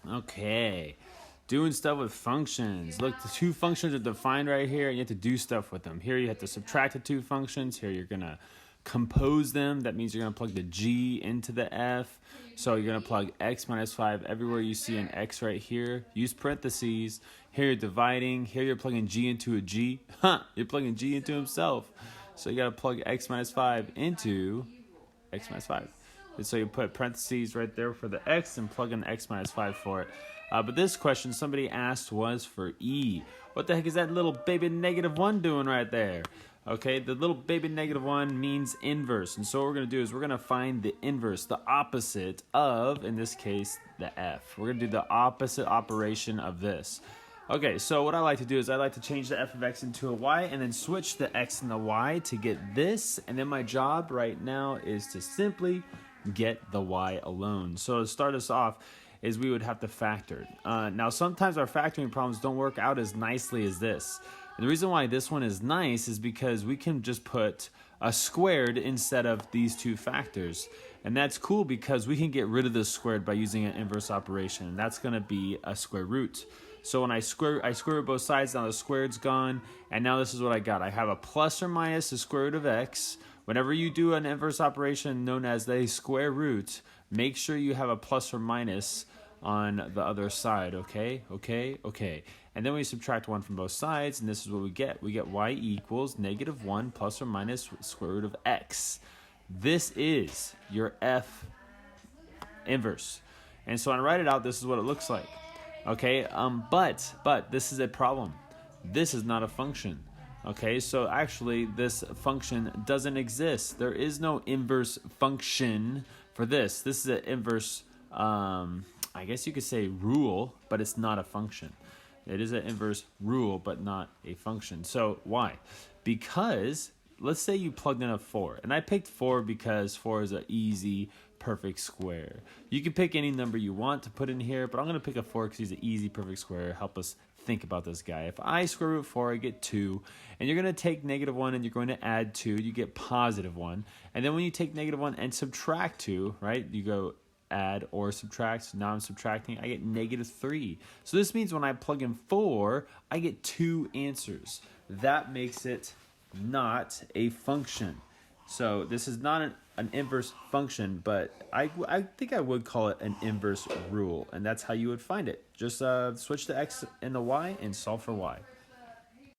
Okay. Doing stuff with functions. Look, the two functions are defined right here, and you have to do stuff with them. Here you have to subtract the two functions. Here you're going to compose them. That means you're going to plug the g into the f. So you're going to plug x minus 5 everywhere you see an x right here. Use parentheses. Here you're dividing. Here you're plugging g into a g. You're plugging g into himself. So you got to plug x minus 5 into x minus 5. And so you put parentheses right there for the x and plug in x minus 5 for it. But this question somebody asked was for E. What the heck is that little baby -1 doing right there? Okay, the little baby -1 means inverse. And so what we're going to do is we're going to find the inverse, the opposite of, in this case, the f. We're going to do the opposite operation of this. Okay, so what I like to do is I like to change the f of x into a y and then switch the x and the y to get this. And then my job right now is to simply get the y alone. So to start us off is we would have to factor. Now sometimes our factoring problems don't work out as nicely as this. And the reason why this one is nice is because we can just put a squared instead of these two factors. And that's cool because we can get rid of the squared by using an inverse operation. And that's going to be a square root. So when I square root both sides, now the squared's gone. And now this is what I got. I have a plus or minus the square root of x. Whenever you do an inverse operation known as the square root, make sure you have a plus or minus on the other side, okay? Okay. And then we subtract 1 from both sides, and this is what we get. We get y equals -1 plus or minus square root of x. This is your f inverse. And so when I write it out, this is what it looks like. Okay, but this is a problem. This is not a function. Okay, so actually this function doesn't exist. There is no inverse function for this. This is an inverse, I guess you could say rule, but it's not a function. It is an inverse rule, but not a function. So why? Because let's say you plugged in a 4, and I picked 4 because 4 is an easy, perfect square. You can pick any number you want to put in here, but I'm going to pick a 4 because he's an easy, perfect square. Help us think about this guy. If I square root 4, I get 2, and you're going to take -1 and you're going to add 2, you get +1. And then when you take -1 and subtract 2, right, you go add or subtract. So now I'm subtracting, I get -3. So this means when I plug in 4, I get 2 answers. That makes it not a function. So this is not an inverse function, but I think I would call it an inverse rule, and that's how you would find it. Just switch the x and the y and solve for y.